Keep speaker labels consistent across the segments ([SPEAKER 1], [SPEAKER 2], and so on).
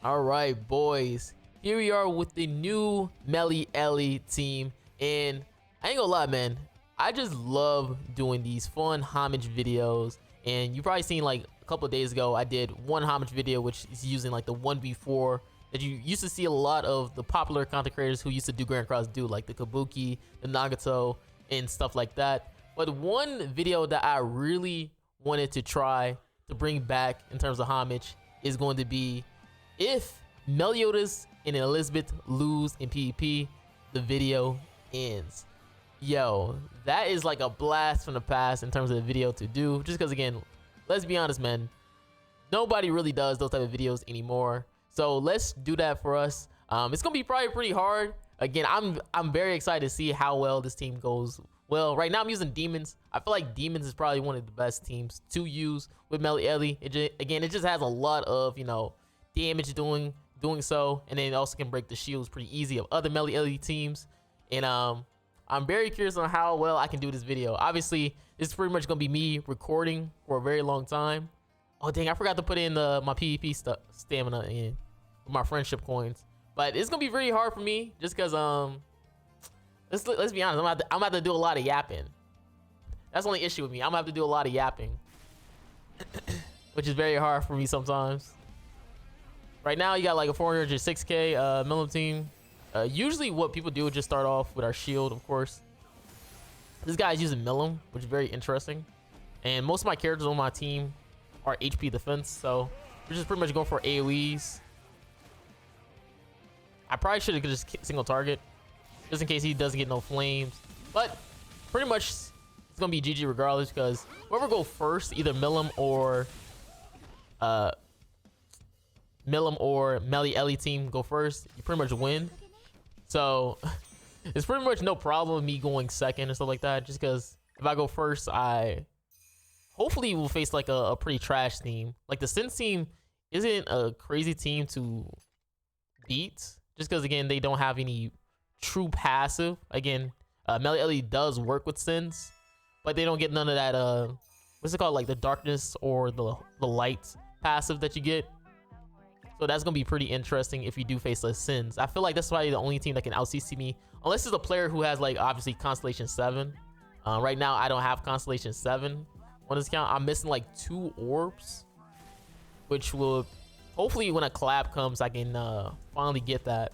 [SPEAKER 1] All right, boys. Here we are with the new Marilli team, and I ain't gonna lie, man. I just love doing these fun homage videos, and you probably seen like a couple of days ago I did one homage video which is using like the 1v4 that you used to see a lot of the popular content creators who used to do Grand Cross do, like the Kabuki, the Nagato, and stuff like that. But one video that I really wanted to try to bring back in terms of homage is going to be if Meliodas and Elizabeth lose in PvP, the video ends. Yo, that is like a blast from the past in terms of the video to do, just because again, let's be honest, man, nobody really does those type of videos anymore. So let's do that for us. It's gonna be probably pretty hard. Again, I'm very excited to see how well this team goes. Well, right now I'm using Demons. I feel like Demons is probably one of the best teams to use with Marilli. It just has a lot of, you know, damage doing so, and then it also can break the shields pretty easy of other Marilli teams. And I'm very curious on how well I can do this video. Obviously, this is pretty much gonna be me recording for a very long time. Oh dang, I forgot to put in my PvP stamina in my friendship coins. But it's gonna be very hard for me just because let's be honest, I'm gonna have to do a lot of yapping. That's the only issue with me. I'm gonna have to do a lot of yapping, which is very hard for me sometimes. Right now, you got like a 406k Milim team. Usually, what people do is just start off with our shield, of course. This guy's using Milim, which is very interesting. And most of my characters on my team are HP defense, so we're just pretty much going for AoEs. I probably should have just single target, just in case he doesn't get no flames. But pretty much, it's gonna be GG regardless, because whoever go first, either Milim or Marilli team go first, you pretty much win. So it's pretty much no problem with me going second and stuff like that, just because if I go first, I hopefully will face like a pretty trash team. Like the Sins team isn't a crazy team to beat, just because again they don't have any true passive. Again, Marilli does work with Sins, but they don't get none of that what's it called, like the darkness or the light passive that you get. So that's gonna be pretty interesting if you do face the Sins. I feel like that's probably the only team that can out CC me, unless it's a player who has like obviously Constellation 7. Right now I don't have Constellation 7 on this account. I'm missing like 2 orbs, which will hopefully when a collab comes I can finally get that.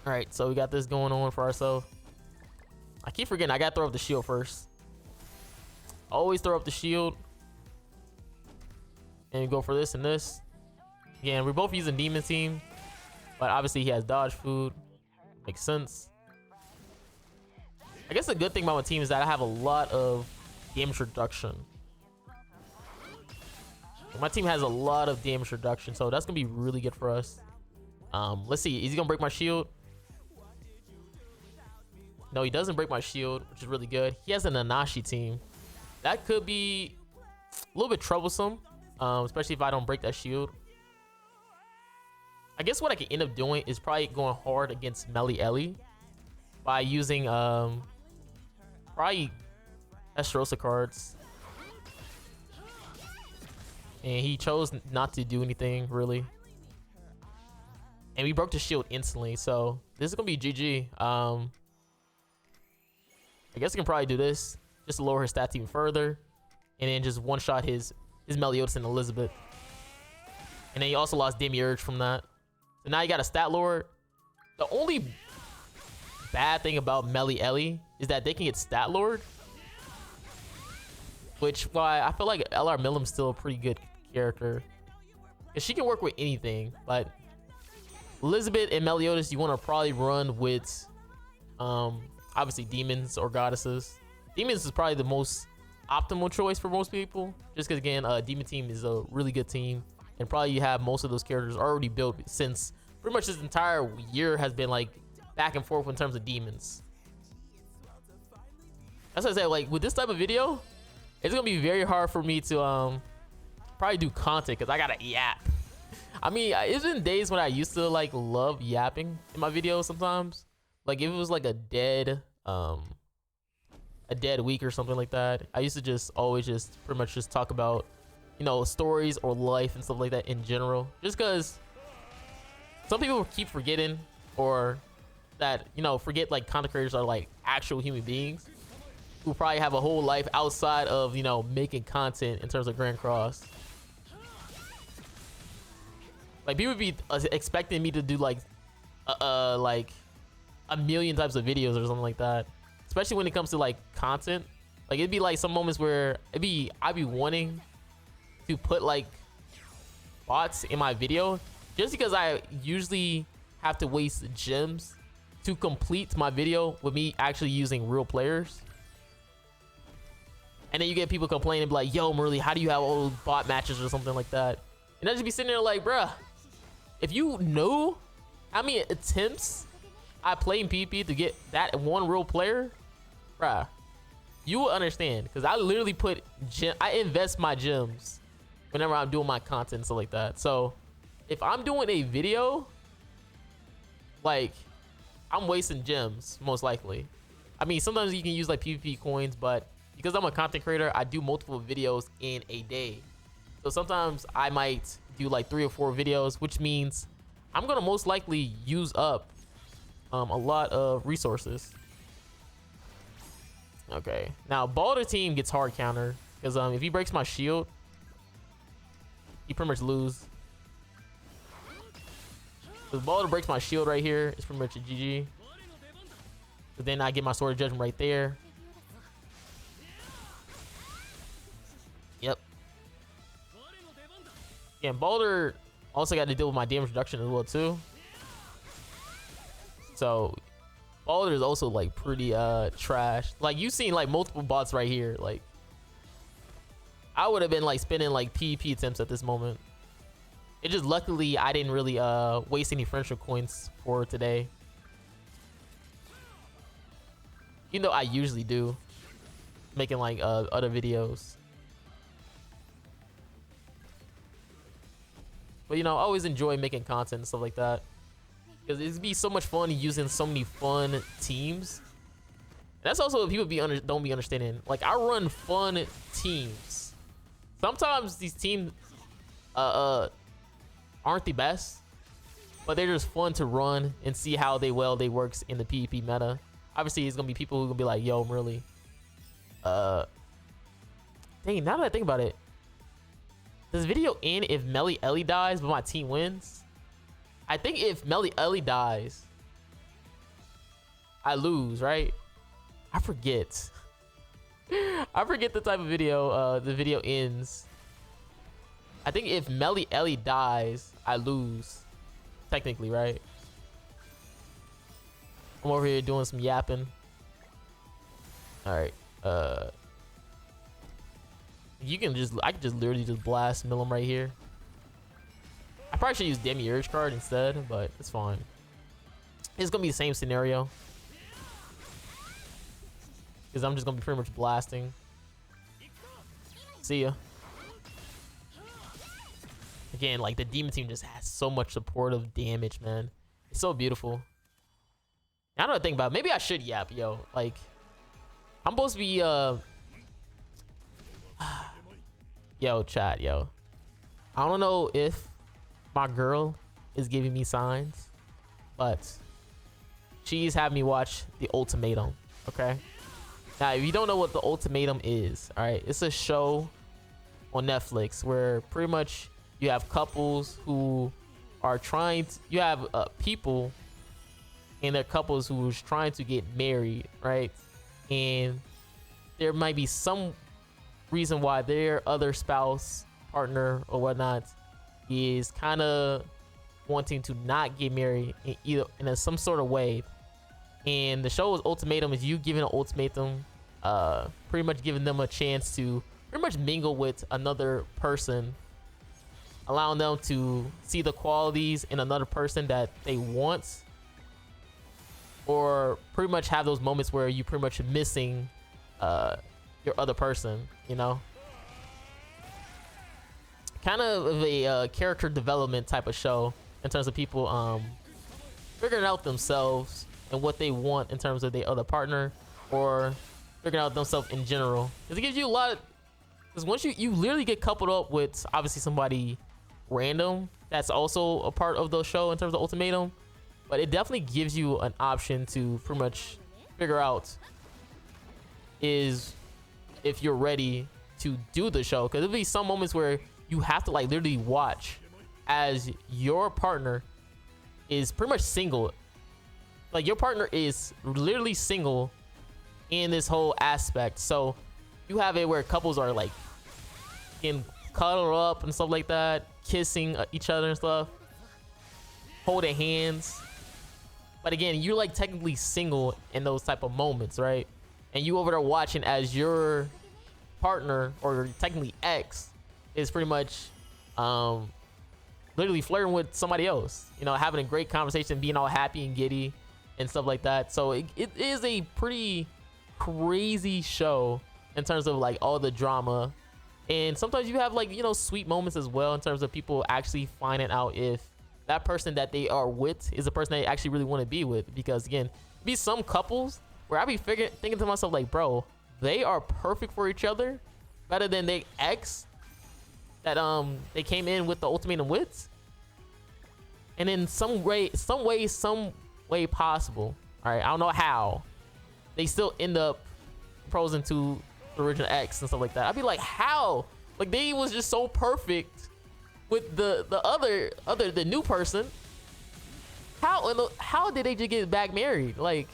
[SPEAKER 1] All right, so we got this going on for ourselves. I keep forgetting I gotta throw up the shield first. Always throw up the shield. And we go for this and this. Again, we're both using Demon team, but obviously he has dodge food. Makes sense. I guess the good thing about my team is that I have a lot of damage reduction. My team has a lot of damage reduction, so that's gonna be really good for us. Let's see, is he gonna break my shield? No, he doesn't break my shield, which is really good. He has an Nanashi team. That could be a little bit troublesome. Especially if I don't break that shield. I guess what I can end up doing is probably going hard against Marilli by using probably Estrosa cards. And he chose not to do anything really. And we broke the shield instantly, so this is gonna be GG. I guess I can probably do this just to lower his stats even further, and then just one shot his Meliodas and Elizabeth. And then he also lost Demiurge from that. So now you got a stat lower. The only bad thing about Marilli is that they can get stat lowered, which why I feel like LR Milim's still a pretty good character, because she can work with anything. But Elizabeth and Meliodas, you want to probably run with obviously demons or goddesses. Demons is probably the most optimal choice for most people, just because again demon team is a really good team, and probably you have most of those characters already built, since pretty much this entire year has been like back and forth in terms of demons. That's what I said, like with this type of video it's gonna be very hard for me to probably do content, because I gotta yap. I mean, it's been days when I used to like love yapping in my videos sometimes, like if it was like a dead week or something like that. I used to just always just pretty much just talk about you know, stories or life and stuff like that in general. Just because some people keep forgetting, or that, you know, forget like content creators are like actual human beings who probably have a whole life outside of, you know, making content in terms of Grand Cross. Like people would be expecting me to do like a million types of videos or something like that, especially when it comes to like content. Like it'd be like some moments where I'd be wanting to put like bots in my video just because I usually have to waste gems to complete my video with me actually using real players. And then you get people complaining like, yo Marilli, how do you have all those bot matches or something like that? And I just be sitting there like, bruh, if you know how many attempts I play in PvP to get that one real player, bruh, you will understand. Because I literally I invest my gems whenever I'm doing my content and stuff like that. So if I'm doing a video, like, I'm wasting gems most likely. I mean, sometimes you can use like PvP coins, but because I'm a content creator, I do multiple videos in a day. So sometimes I might do like 3 or 4 videos, which means I'm gonna most likely use up a lot of resources. Okay, now Balder team gets hard counter because if he breaks my shield, he pretty much lose. If Balder breaks my shield right here, it's pretty much a GG. But then I get my sword of judgment right there. Yep. Yeah, and Balder also got to deal with my damage reduction as well too. So Balder is also like pretty trash. Like you've seen like multiple bots right here. Like I would have been like spending like PvP attempts at this moment. It just luckily I didn't really waste any friendship coins for today. Even though I usually do, making like other videos. But you know, I always enjoy making content and stuff like that, because it'd be so much fun using so many fun teams. And that's also what people don't be understanding. Like I run fun teams. Sometimes these teams aren't the best, but they're just fun to run and see how they works in the PvP meta. Obviously, it's gonna be people who gonna be like, "Yo, Marilli, dang." Now that I think about it, does video end if Marilli dies but my team wins? I think if Marilli dies, I lose, right? I forget. I forget the type of video the video ends. I think if Marilli dies, I lose. Technically, right? I'm over here doing some yapping. Alright. You can just, I can just literally just blast mill him right here. I probably should use Demiurge card instead, but it's fine. It's gonna be the same scenario, because I'm just gonna be pretty much blasting. See ya. Again, like the demon team just has so much supportive damage, man. It's so beautiful. Now that I think about it, maybe I should yap, yo. Like, I'm supposed to be yo, chat, yo. I don't know if my girl is giving me signs, but she's having me watch The Ultimatum, okay? Now, if you don't know what The Ultimatum is, all right, it's a show on Netflix where pretty much you have couples who are trying to, you have people and they're couples who's trying to get married, right? And there might be some reason why their other spouse, partner, or whatnot is kind of wanting to not get married in some sort of way. And the show's ultimatum is you giving an ultimatum, pretty much giving them a chance to pretty much mingle with another person, allowing them to see the qualities in another person that they want, or pretty much have those moments where you pretty much missing your other person, you know? Kind of a character development type of show in terms of people figuring out themselves and what they want in terms of their other partner, or figuring out themselves in general. Because it gives you a lot of, Because once you literally get coupled up with obviously somebody random that's also a part of the show in terms of ultimatum, but it definitely gives you an option to pretty much figure out is if you're ready to do the show. Because there'll be some moments where you have to like literally watch as your partner is pretty much single. Like your partner is literally single in this whole aspect. So you have it where couples are like getting cuddled up and stuff like that, kissing each other and stuff, holding hands. But again, you're like technically single in those type of moments, right? And you over there watching as your partner or technically ex is pretty much literally flirting with somebody else, you know, having a great conversation, being all happy and giddy and stuff like that. So it is a pretty crazy show in terms of like all the drama. And sometimes you have like, you know, sweet moments as well in terms of people actually finding out if that person that they are with is a person they actually really want to be with. Because again, be some couples where I be thinking to myself like, bro, they are perfect for each other, better than they ex that they came in with the ultimatum with. And in some way possible, all right, I don't know how, they still end up proposing to the original ex and stuff like that. I'd be like, how? Like they was just so perfect with the new person. How did they just get back married? Like,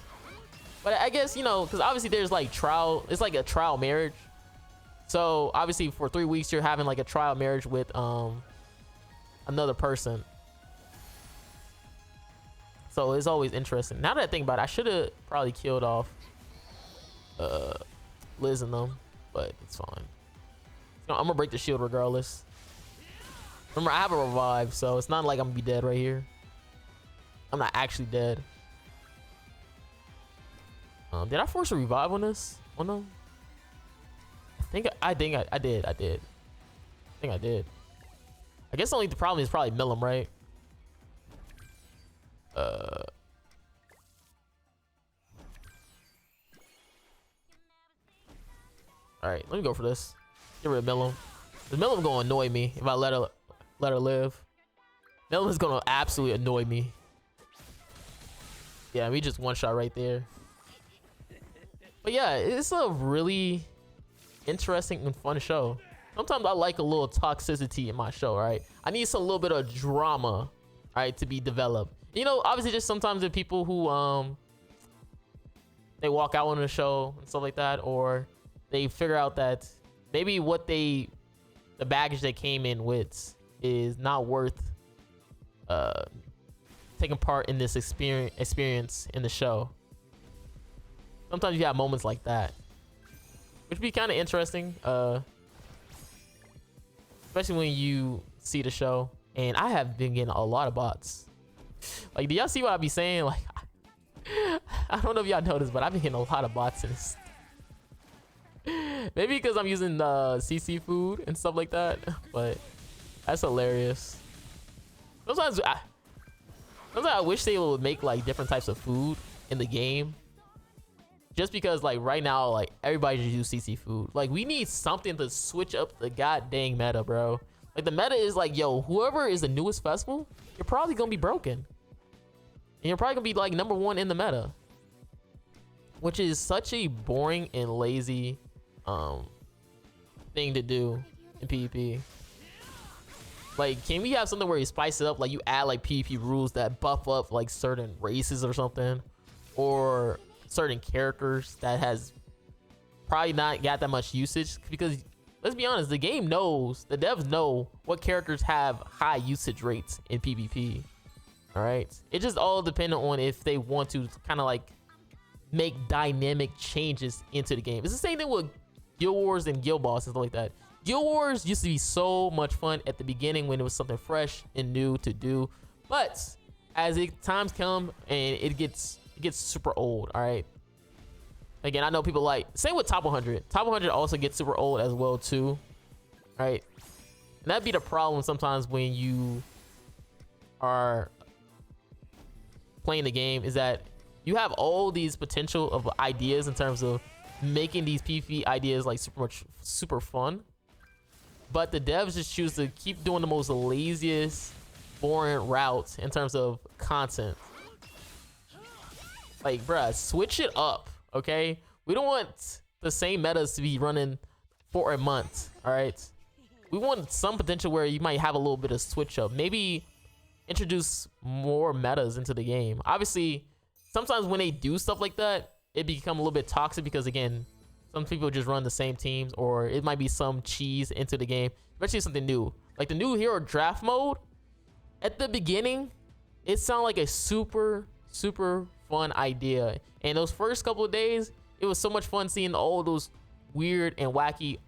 [SPEAKER 1] but I guess, you know, because obviously there's like trial, it's like a trial marriage. So obviously for 3 weeks you're having like a trial marriage with another person. So it's always interesting. Now that I think about it, I should have probably killed off Liz and them, but it's fine. You know, I'm gonna break the shield regardless. Remember, I have a revive, so it's not like I'm gonna be dead right here. I'm not actually dead. Did I force a revive on this? Oh no. I did. I think I did. I guess the only problem is probably Millum, right? All right, let me go for this. Get rid of Millum. The Millum gonna annoy me if I let her live. Millum is gonna absolutely annoy me. Yeah, we just one shot right there. But yeah, it's a really interesting and fun show. Sometimes I like a little toxicity in my show, right? I need a little bit of drama, right, to be developed. You know, obviously just sometimes the people who they walk out on the show and stuff like that, or they figure out that maybe the baggage they came in with is not worth taking part in this experience in the show. Sometimes you have moments like that, which would be kind of interesting, especially when you see the show. And I have been getting a lot of bots. Like, do y'all see what I be saying? Like, I don't know if y'all noticed, but I've been getting a lot of bots in this. Maybe because I'm using CC food and stuff like that, but that's hilarious. Sometimes I wish they would make like different types of food in the game. Just because like right now, like everybody just use CC food. Like we need something to switch up the goddamn meta, bro. Like the meta is like, yo, whoever is the newest festival, you're probably gonna be broken. And you're probably gonna be like #1 in the meta. Which is such a boring and lazy thing to do in PvP. Like, can we have something where you spice it up? Like you add like PvP rules that buff up like certain races or something, or certain characters that has probably not got that much usage. Because let's be honest, the game knows, the devs know what characters have high usage rates in PvP. All right, it just all dependent on if they want to kind of like make dynamic changes into the game. It's the same thing with Guild Wars and Guild Boss and stuff like that. Guild Wars used to be so much fun at the beginning when it was something fresh and new to do, but as times come and it gets super old. All right, again, I know people like, same with top 100. Top 100 also gets super old as well too, right? And that'd be the problem sometimes when you are playing the game, is that you have all these potential of ideas in terms of making these PvP ideas like super fun, but the devs just choose to keep doing the most laziest, boring routes in terms of content. Like, bruh, switch it up, okay? We don't want the same metas to be running for a month, all right? We want some potential where you might have a little bit of switch up. Maybe introduce more metas into the game. Obviously, sometimes when they do stuff like that, it become a little bit toxic because, again, some people just run the same teams, or it might be some cheese into the game, especially something new. Like the new hero draft mode, at the beginning, it sounded like a super, super fun idea. And those first couple of days, it was so much fun seeing all those weird and wacky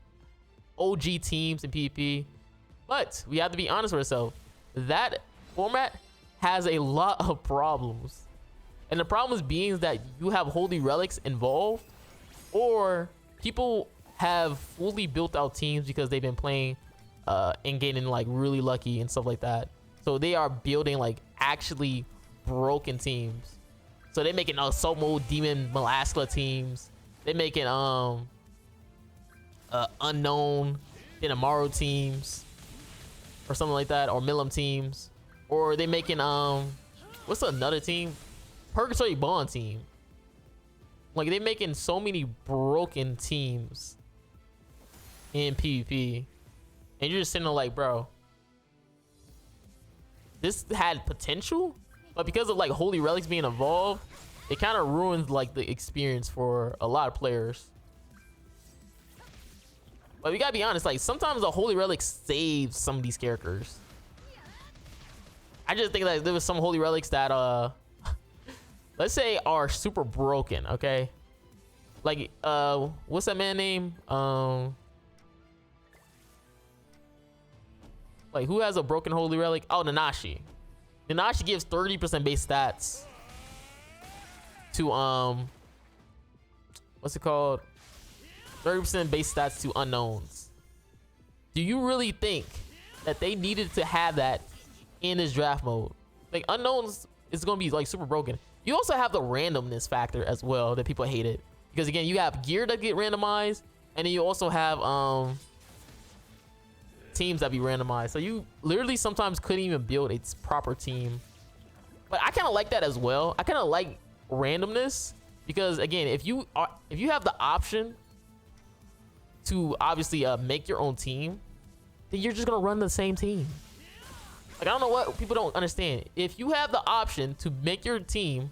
[SPEAKER 1] OG teams in PvP. But we have to be honest with ourselves. That format has a lot of problems. And the problems being that you have holy relics involved, or people have fully built out teams because they've been playing and getting like really lucky and stuff like that. So they are building like actually broken teams. So they're making Somo Demon Malaskla teams. They're making unknown Inamaru teams or something like that, or Milim teams, or they making what's another team? Purgatory Bond team. Like, they're making so many broken teams in PvP, and you're just sitting there like, bro, this had potential, but because of like holy relics being involved, it kind of ruins like the experience for a lot of players. But we gotta be honest, like sometimes the holy relic saves some of these characters. I just think that there was some holy relics that let's say are super broken, okay? Like what's that man name? Like, who has a broken holy relic? Oh, Nanashi. Nanashi gives 30% base stats to what's it called? 30% base stats to unknowns. Do you really think that they needed to have that in this draft mode? Like, unknowns is gonna be like super broken. You also have the randomness factor as well that people hated, because again, you have gear that get randomized, and then you also have teams that be randomized. So you literally sometimes couldn't even build a proper team. But I kind of like that as well. I kind of like randomness because, again, if you have the option to obviously make your own team, then you're just gonna run the same team. Like, I don't know what people don't understand. If you have the option to make your team,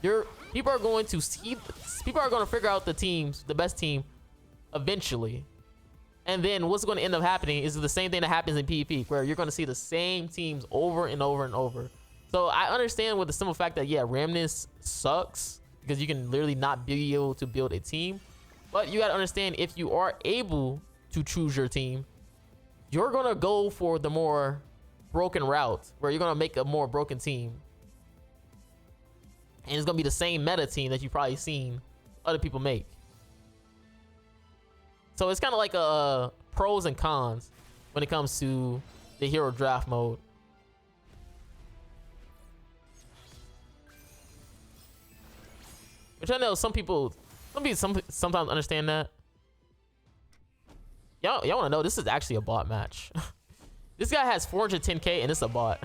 [SPEAKER 1] people are going to figure out the best team eventually. And then what's going to end up happening is the same thing that happens in PvP, where you're going to see the same teams over and over and over. So I understand with the simple fact that, yeah, randomness sucks because you can literally not be able to build a team. But you got to understand, if you are able to choose your team, you're going to go for the more broken route, where you're going to make a more broken team. And it's going to be the same meta team that you've probably seen other people make. So it's kind of like a pros and cons when it comes to the hero draft mode. Which I know some people sometimes understand that. Y'all want to know, this is actually a bot match. This guy has 410k and it's a bot.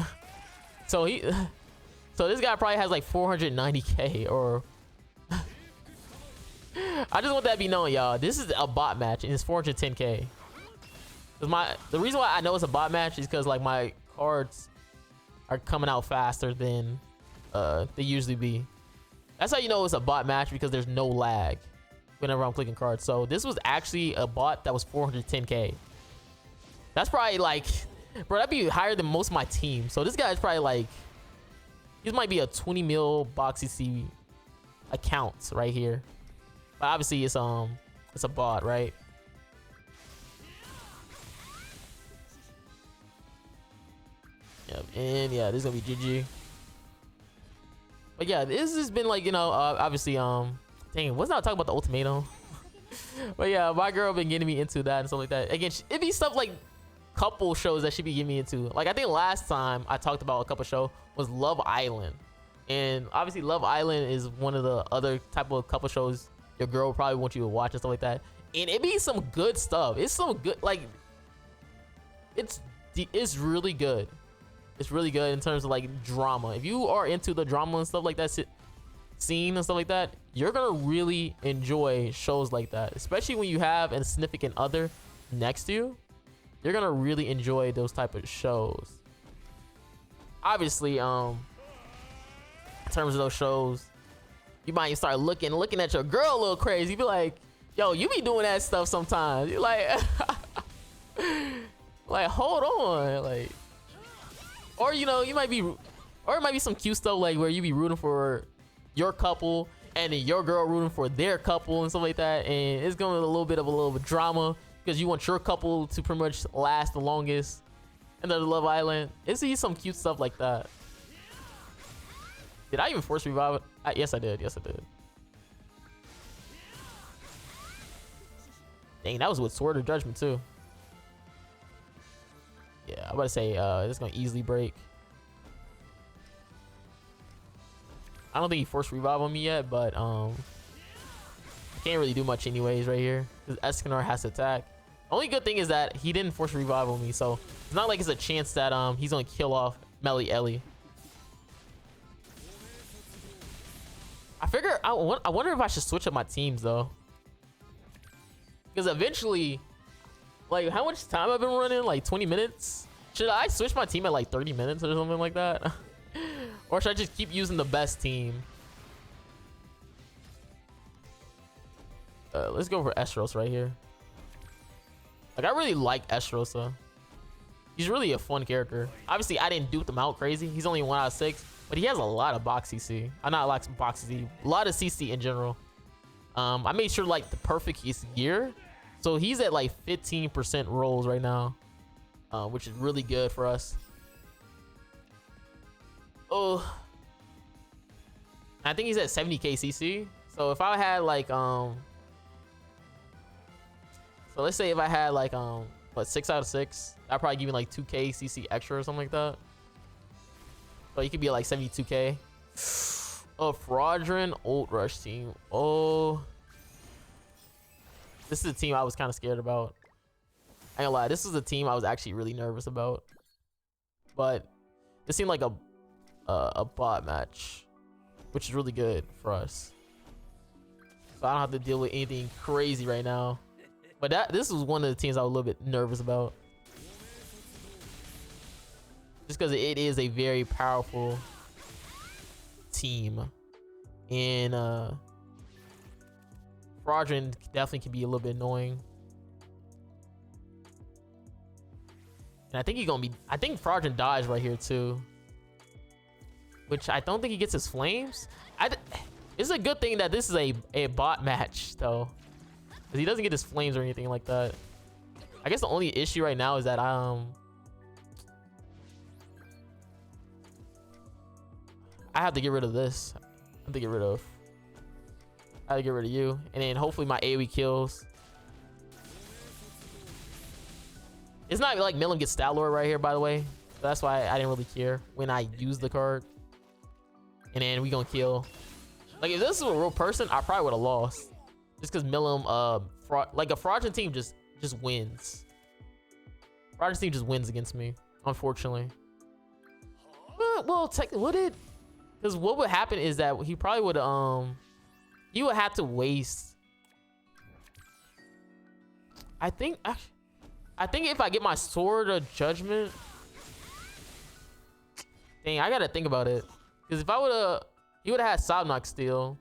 [SPEAKER 1] So this guy probably has like 490k or... I just want that to be known, y'all. This is a bot match and it's 410k. The reason why I know it's a bot match is because like my cards are coming out faster than they usually be. That's how you know it's a bot match, because there's no lag whenever I'm clicking cards. So this was actually a bot that was 410k. That's probably like, bro, that'd be higher than most of my team. So this guy's probably like, this might be a 20 mil BoxyC account right here. But obviously it's a bot, right? Yep, and yeah, this is gonna be GG. But yeah, this has been like, you know, obviously dang, wasn't I talking about the ultimatum? But yeah, my girl been getting me into that and stuff like that. Again, it'd be stuff like couple shows that she be getting me into. Like, I think last time I talked about a couple show was Love Island, and obviously Love Island is one of the other type of couple shows your girl will probably want you to watch and stuff like that. And it be some good stuff. It's some good, like, it's really good. It's really good in terms of like drama. If you are into the drama and stuff like that, scene and stuff like that, you're gonna really enjoy shows like that, especially when you have a significant other next to you. You're gonna really enjoy those type of shows. Obviously, in terms of those shows, you might start looking at your girl a little crazy. You be like, yo, you be doing that stuff sometimes. You're like like, hold on, like, or you know, or it might be some cute stuff like where you be rooting for your couple and then your girl rooting for their couple and stuff like that, and it's going to be a little bit of drama because you want your couple to pretty much last the longest in the Love Island. It's some cute stuff like that. Did I even force revive it? Yes, I did. Yes, I did. Dang, that was with Sword of Judgment too. Yeah, I'm about to say it's gonna easily break. I don't think he forced revive on me yet, but I can't really do much anyways right here because Escanor has to attack. Only good thing is that he didn't force revive on me, so it's not like it's a chance that he's gonna kill off Meliodas. I wonder if I should switch up my teams though, because eventually, like, how much time I've been running? Like 20 minutes? Should I switch my team at like 30 minutes or something like that? Or should I just keep using the best team? Let's go for Estros right here. Like, I really like Estrosa. He's really a fun character. Obviously, I didn't dupe him out crazy. He's only 1 out of 6, but he has a lot of box CC. Not a lot of box CC, a lot of CC in general. I made sure like the perfect gear, so he's at like 15% rolls right now, which is really good for us. Oh, I think he's at 70k CC. So if I had like so let's say if I had like what, 6 out of 6, that'd probably give me like 2k CC extra or something like that. So you could be at like 72k. Oh, Fraudulent Old Rush team. Oh, this is a team I was kind of scared about. I ain't gonna lie, this is a team I was actually really nervous about, but this seemed like a bot match, which is really good for us. So I don't have to deal with anything crazy right now. But this was one of the teams I was a little bit nervous about, just because it is a very powerful team, and Fraudulent definitely can be a little bit annoying. And I think Fraudulent dies right here too, which I don't think he gets his flames. It's a good thing that this is a bot match though, because he doesn't get his flames or anything like that. I guess the only issue right now is that I have to get rid of this. I have to get rid of you, and then hopefully my AoE kills. It's not like Milim gets Stat Lord right here, by the way. So that's why I didn't really care when I used the card. And then we gonna kill. Like, if this was a real person, I probably would have lost. Just because Milim, like a Fraudulent team just wins. Fraudulent team just wins against me, unfortunately. Well, because what would happen is that he probably would he would have to waste. I think if I get my Sword of Judgment, dang, I gotta think about it. Because if I would've, he would've had Sobnock still.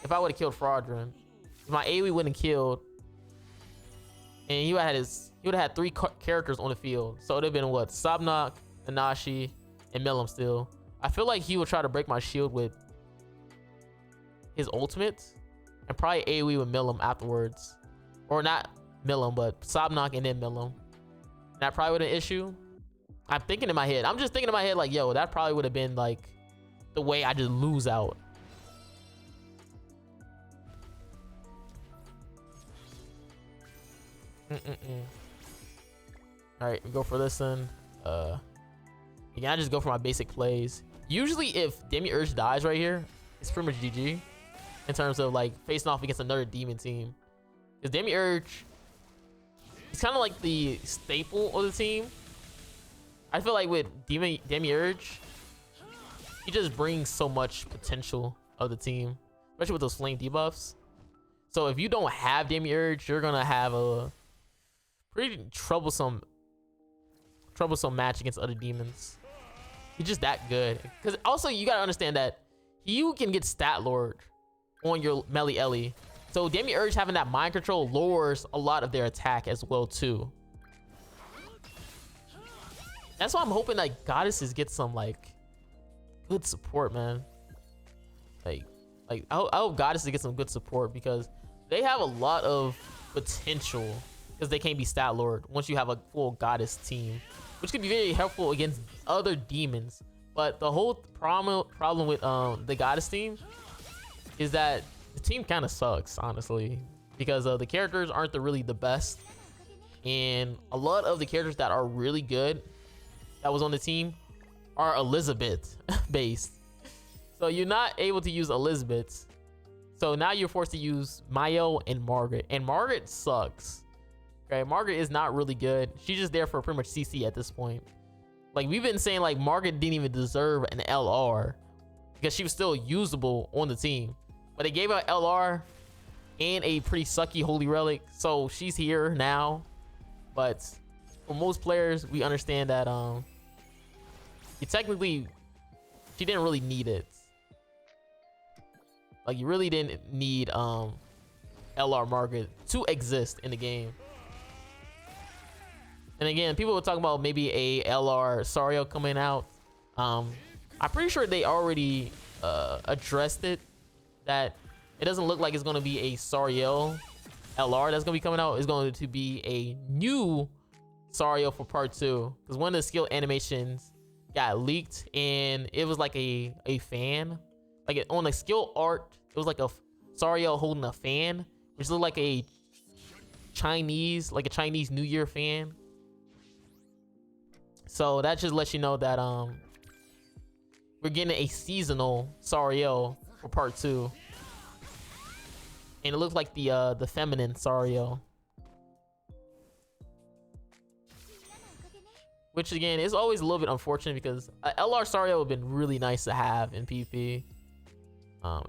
[SPEAKER 1] If I would've killed Fraudulent, my AoE wouldn't have killed, and he would've had 3 characters on the field. So it'd have been what, Sobnock, Nanashi, and Milim still. I feel like he would try to break my shield with his ultimate, and probably AoE with Milim afterwards, or not Milim, but Sobnock and then Milim. And that probably would have an issue. I'm thinking in my head. I'm just thinking in my head like, yo, that probably would have been like the way I just lose out. All right, we go for this then. Again, I just go for my basic plays. Usually if Demiurge dies right here, it's pretty much GG in terms of like facing off against another demon team. Because Demiurge, he's kind of like the staple of the team. I feel like with Demiurge, he just brings so much potential of the team, especially with those flame debuffs. So if you don't have Demiurge, you're gonna have a pretty troublesome match against other demons. He's just that good. Because also you gotta understand that you can get stat lord on your Meliodas. So Demiurge having that mind control lowers a lot of their attack as well too. That's why I'm hoping like goddesses get some like good support, man. Like I hope goddesses get some good support because they have a lot of potential because they can't be stat lord once you have a full goddess team, which can be very helpful against other demons. But the whole problem with the goddess team is that the team kind of sucks, honestly, because the characters aren't really the best, and a lot of the characters that are really good that was on the team are Elizabeth based. So you're not able to use Elizabeth. So now you're forced to use Mayo and Margaret, and Margaret sucks. Okay, Margaret is not really good. She's just there for pretty much CC at this point. Like we've been saying, like Margaret didn't even deserve an LR because she was still usable on the team, but they gave her LR and a pretty sucky holy relic, so she's here now. But for most players, we understand that she didn't really need it. Like you really didn't need LR Margaret to exist in the game. And again, people were talking about maybe a LR Sario coming out. I'm pretty sure they already addressed it, that it doesn't look like it's going to be a Sario LR that's going to be coming out. It's going to be a new Sario for part 2, because one of the skill animations got leaked and it was like a fan, like on the skill art it was like a Sario holding a fan, which looked like a Chinese New Year fan. So that just lets you know that we're getting a seasonal Sario for part 2, and it looks like the feminine Sario, which again is always a little bit unfortunate because LR Sario would have been really nice to have in PvP.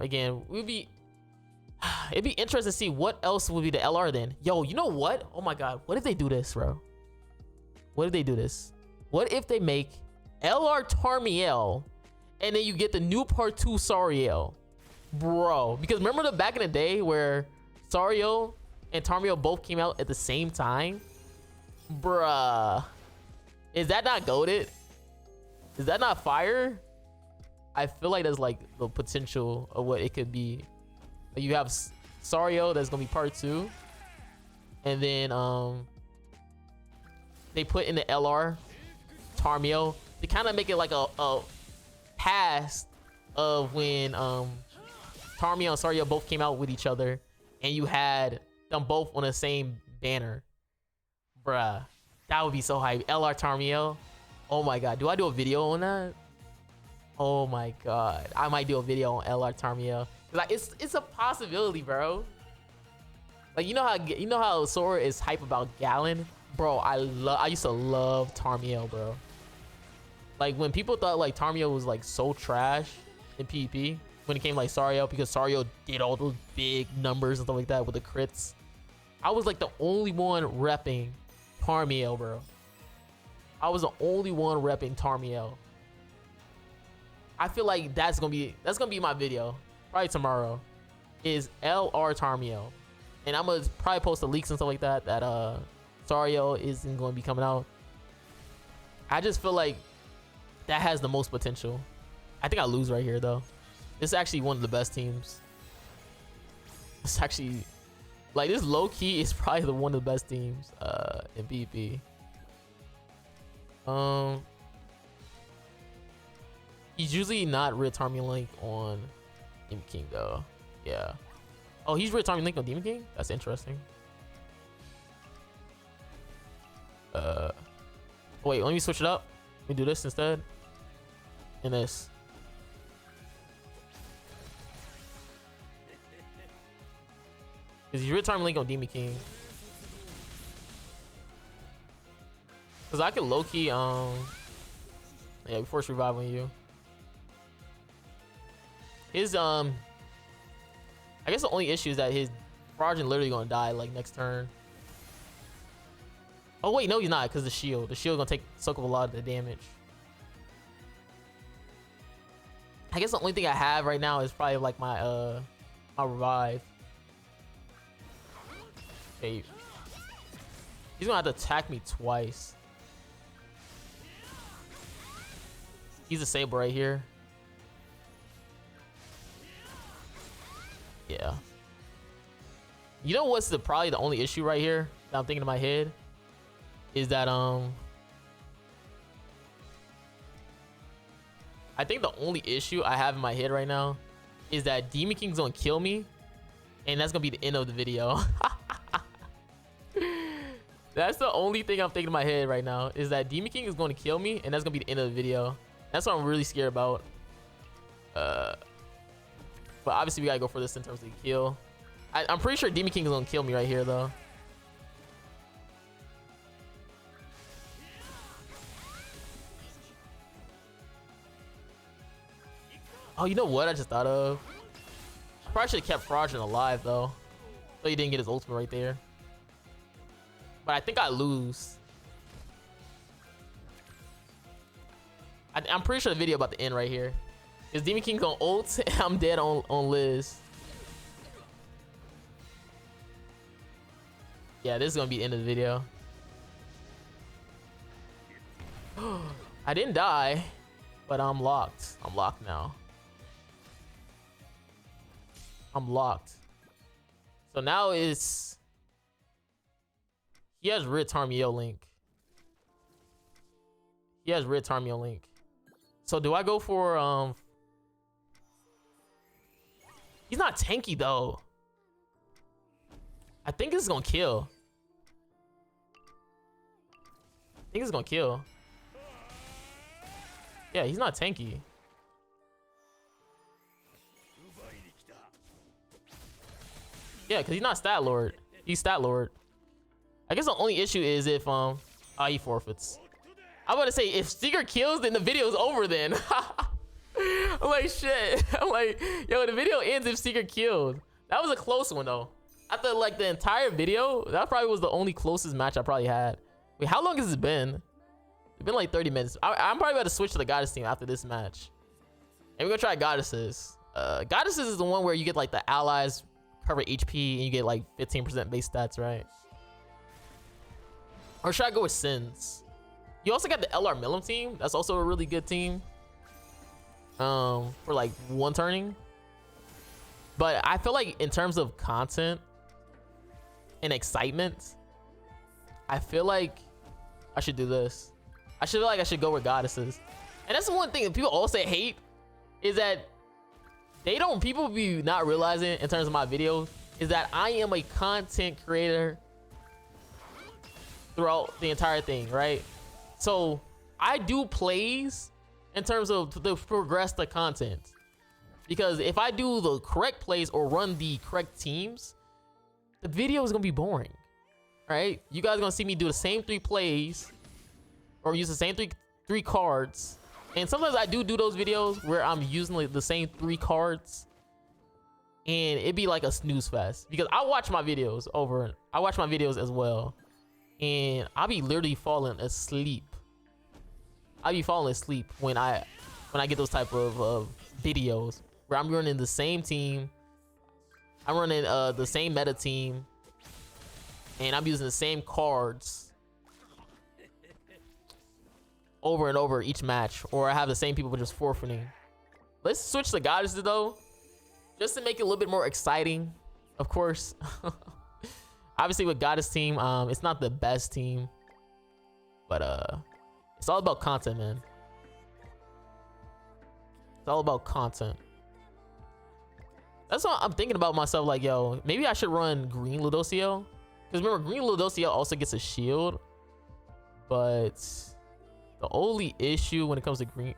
[SPEAKER 1] Again, it'd be interesting to see what else would be the LR then. Yo, you know what? Oh my god, what if they do this, bro? What if they do this? What if they make LR Tarmiel and then you get the new part 2 Sario? Bro, because remember the back in the day where Sario and Tarmiel both came out at the same time? Bruh. Is that not goated? Is that not fire? I feel like there's like the potential of what it could be. Like you have Sario that's gonna be part 2, and then they put in the LR Tarmiel to kind of make it like a past of when Tarmiel and Sario both came out with each other, and you had them both on the same banner. Bruh, that would be so hype. LR Tarmiel. Oh my god, do I do a video on that? Oh my god, I might do a video on LR Tarmiel. Like it's a possibility, bro. Like you know how Sora is hype about Gallon, bro. I used to love Tarmiel, bro. Like when people thought like Tarmiel was like so trash in PvP when it came like Sario, because Sario did all those big numbers and stuff like that with the crits, I was like the only one repping Tarmiel, bro. I was the only one repping Tarmiel. I feel like that's gonna be my video probably tomorrow, is LR Tarmiel, and I'm gonna probably post the leaks and stuff like that Sario isn't gonna be coming out. I just feel like that has the most potential. I think I lose right here though. This is actually one of the best teams. It's actually like this low key is probably one of the best teams in PvP. He's usually not Red Tarmiel Link on Demon King though. Yeah. Oh, he's Red Tarmiel Link on Demon King? That's interesting. Wait, let me switch it up. Let me do this instead. And this. Because he's Red Tarmiel Link on Demon King. Because I could low-key Yeah, we force revive on you. His I guess the only issue is that his Barradeen literally gonna die like next turn. Oh wait, no he's not, because the shield. The shield gonna soak up a lot of the damage. I guess the only thing I have right now is probably like my my revive. Okay. He's gonna have to attack me twice. He's a Sable right here. Yeah. You know what's probably the only issue right here that I'm thinking in my head is that I think the only issue I have in my head right now is that Demon King's gonna kill me, and that's gonna be the end of the video. That's the only thing I'm thinking in my head right now, is that Demon King is going to kill me, and that's gonna be the end of the video. That's what I'm really scared about. But obviously we gotta go for this in terms of the kill. I'm pretty sure Demon King is gonna kill me right here though. Oh, you know what I just thought of? I probably should have kept Fraudulent alive though, so he didn't get his ultimate right there. But I think I lose. I'm pretty sure the video about to end right here. Is Demon King on ult? I'm dead on Liz. Yeah, this is gonna be the end of the video. I didn't die, but I'm locked. I'm locked now. I'm locked. So now it's... He has Red Tarmiel Link. He has Red Tarmiel Link. So do I go for He's not tanky though. I think this is gonna kill. I think it's gonna kill. Yeah, he's not tanky. Yeah, because he's not Stat Lord. He's Stat Lord. I guess the only issue is if he forfeits. I'm about to say, if Seeker kills, then the video's over then. I'm like, shit. I'm like, yo, the video ends if Seeker killed. That was a close one though. After like the entire video, that probably was the only closest match I probably had. Wait, how long has it been? It's been like 30 minutes. I'm probably about to switch to the Goddess team after this match. And we're gonna try Goddesses. Goddesses is the one where you get like the allies cover HP and you get like 15% base stats, right? Or should I go with Sins? You also got the LR Milim team. That's also a really good team. For like one turning. But I feel like in terms of content and excitement, I feel like I should do this. I feel like I should go with Goddesses. And that's the one thing that people also hate, is that people be not realizing in terms of my videos, is that I am a content creator throughout the entire thing, right? So I do plays in terms of to progress the content, because if I do the correct plays or run the correct teams, the video is gonna be boring, right? You guys are gonna see me do the same 3 plays or use the same three cards, and sometimes I do those videos where I'm using like the same 3 cards, and it'd be like a snooze fest, because I watch my videos as well, and I'll be literally falling asleep. I'll be falling asleep when I get those type of videos where I'm running the same team, I'm running the same meta team, and I'm using the same cards over and over each match, or I have the same people just forfeiting. Let's switch to Goddesses though, just to make it a little bit more exciting, of course. Obviously with Goddess team, it's not the best team, but it's all about content, man. It's all about content. That's what I'm thinking about myself, like, yo, maybe I should run Green Ludociel, because remember, Green Ludociel also gets a shield, but the only issue when it comes to green,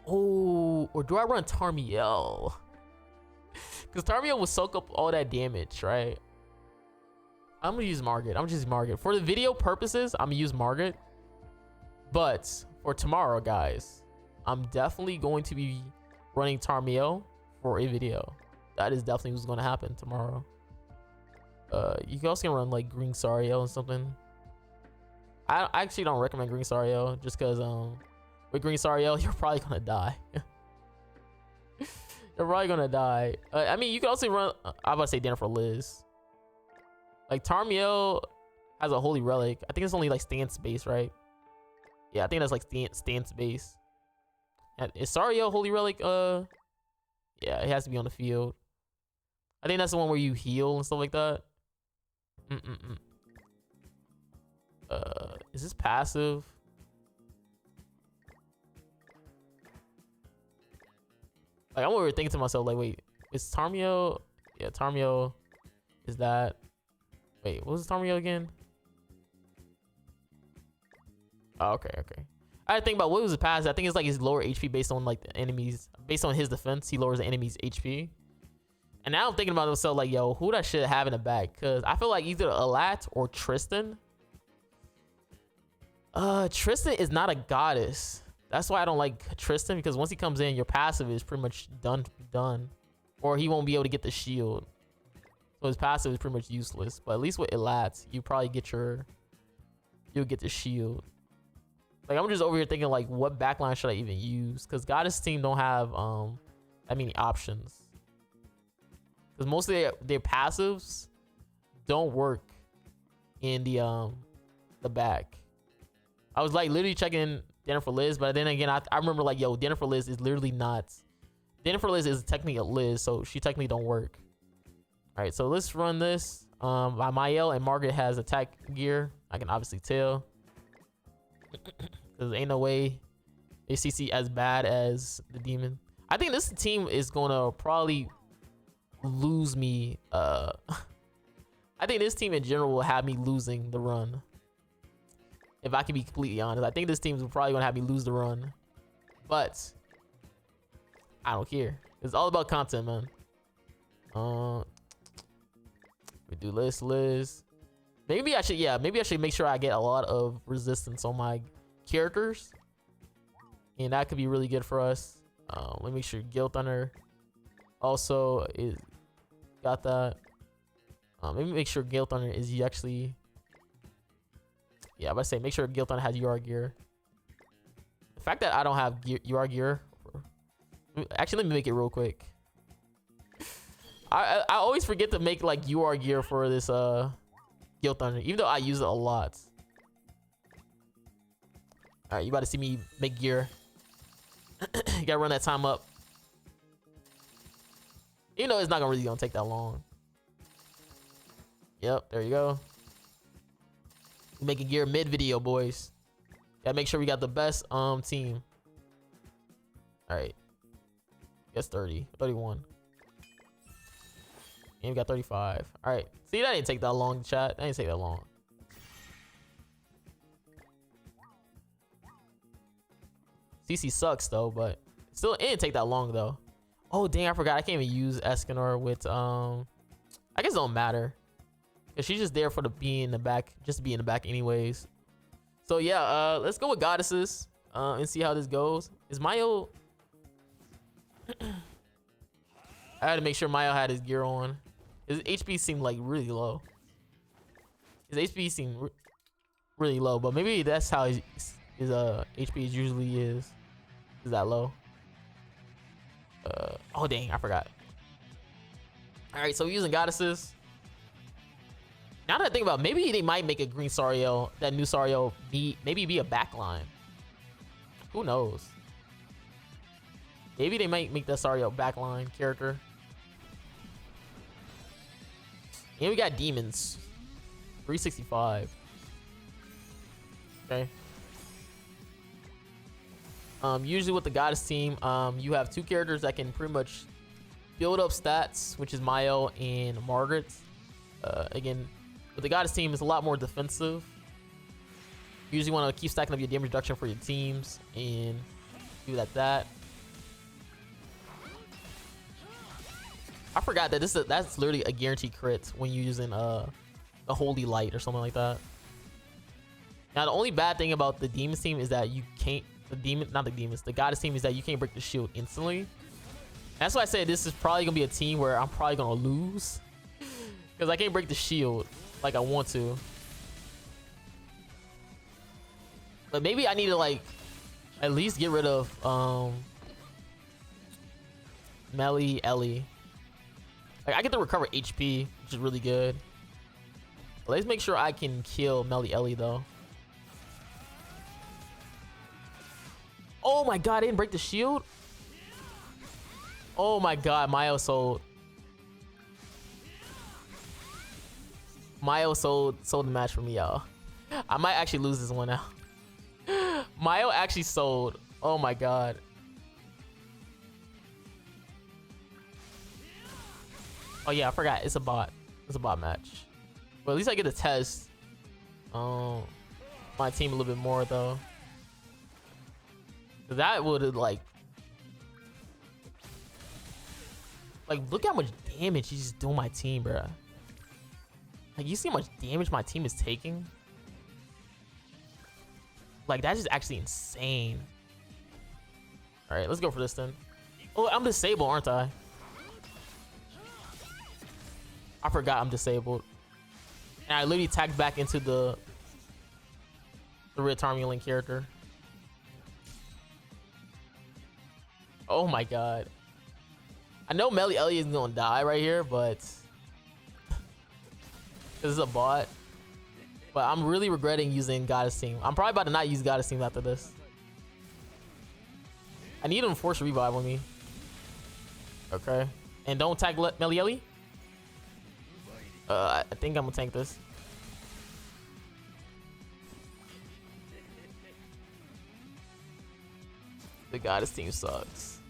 [SPEAKER 1] or do I run Tarmiel? Because Tarmiel will soak up all that damage, right? I'm gonna use Margaret. I'm gonna use Margaret for the video purposes. I'm gonna use Margaret, but for tomorrow, guys, I'm definitely going to be running Tarmiel for a video. That is definitely what's going to happen tomorrow. You can also run like Green Sariel and something. I actually don't recommend Green Sariel just because with Green Sariel you're probably gonna die. You're probably gonna die. I mean, you can also run. I'm about to say dinner for Liz. Like Tarmiel has a holy relic. I think it's only like stance base, right? Yeah, I think that's like stance base. Is Sariel holy relic? Yeah, it has to be on the field. I think that's the one where you heal and stuff like that. Is this passive? Like I'm over thinking to myself, like, wait, is Tarmiel? Yeah, Tarmiel is that. Wait, what was Tarmiel again? Oh, okay. I think about what was his passive. I think it's like his lower HP based on like the enemies, based on his defense. He lowers the enemy's HP. And now I'm thinking about myself, like, yo, who that should have in the back? Cause I feel like either Alat or Tristan. Tristan is not a goddess. That's why I don't like Tristan, because once he comes in, your passive is pretty much done. Or he won't be able to get the shield. So his passive is pretty much useless. But at least with Elat, you probably get you'll get the shield. Like I'm just over here thinking like, what backline should I even use? Because Goddess team don't have that many options. Because most of their passives don't work in the back. I was like literally checking Dinner for Liz, but then again, I remember like, yo, Dinner for Liz is literally not. Dinner for Liz is technically a Liz, so she technically don't work. All right, so let's run this. My Mael and Margaret has attack gear. I can obviously tell. Because ain't no way they CC as bad as the demon. I think this team is gonna probably lose me. I think this team in general will have me losing the run. If I can be completely honest, I think this team is probably gonna have me lose the run. But I don't care. It's all about content, man. We do Liz. Maybe I should make sure I get a lot of resistance on my characters, and that could be really good for us. Let me make sure Guild Thunder also is got that. Maybe make sure Guild Thunder is actually. Yeah, I'm about to say make sure Guild Thunder has UR gear. The fact that I don't have UR gear. Actually, let me make it real quick. I always forget to make like UR gear for this Guild Thunder, even though I use it a lot. All right, you about to see me make gear. You gotta run that time up. You know it's not really gonna take that long. Yep, there you go. Making gear mid video, boys. Gotta make sure we got the best team. All right, guess 30, 31. And we got 35. All right, see, that didn't take that long, chat. That didn't take that long. CC sucks though, but still, it didn't take that long though. Oh dang, I forgot. I can't even use Escanor with I guess it don't matter, cause she's just there for the be in the back, just to be in the back anyways. So yeah, let's go with goddesses and see how this goes. Is Mayo? I had to make sure Mayo had his gear on. His HP seemed like really low. His HP seemed really low, but maybe that's how his HP usually is that low. Oh dang, I forgot. All right, so we're using goddesses. Now that I think about it, maybe they might make a green Sariel, that new Sariel maybe be a backline. Who knows? Maybe they might make that Sariel backline character. And we got demons. 365. Okay. Usually with the goddess team, you have two characters that can pretty much build up stats, which is Mayo and Margaret. Again, with the goddess team, it's a lot more defensive. You usually want to keep stacking up your damage reduction for your teams and do that. I forgot that that's literally a guaranteed crit when you're using a holy light or something like that. Now the only bad thing about the demons team is that you can't the demon, not the demons, the goddess team is that you can't break the shield instantly. That's why I said this is probably gonna be a team where I'm probably gonna lose because I can't break the shield like I want to. But maybe I need to like at least get rid of Ellie. Like I get to recover HP, which is really good. Let's make sure I can kill Ellie though. Oh my god, I didn't break the shield. Oh my god, Mayo sold the match for me, y'all. I might actually lose this one now. Mayo actually sold. Oh my god. Oh yeah, I forgot. It's a bot. It's a bot match. But at least I get to test my team a little bit more though. That would have like look how much damage he's just doing my team, bro. Like you see how much damage my team is taking? Like that's just actually insane. All right, let's go for this then. Oh, I'm disabled, aren't I? I forgot I'm disabled. And I literally tagged back into the Red Tarmulan character. Oh my god. I know Ellie is gonna die right here, but this is a bot. But I'm really regretting using Goddess Team. I'm probably about to not use Goddess Team after this. I need him to force revive on me. Okay. And don't tag Ellie. I think I'm gonna tank this. The Goddess Team sucks.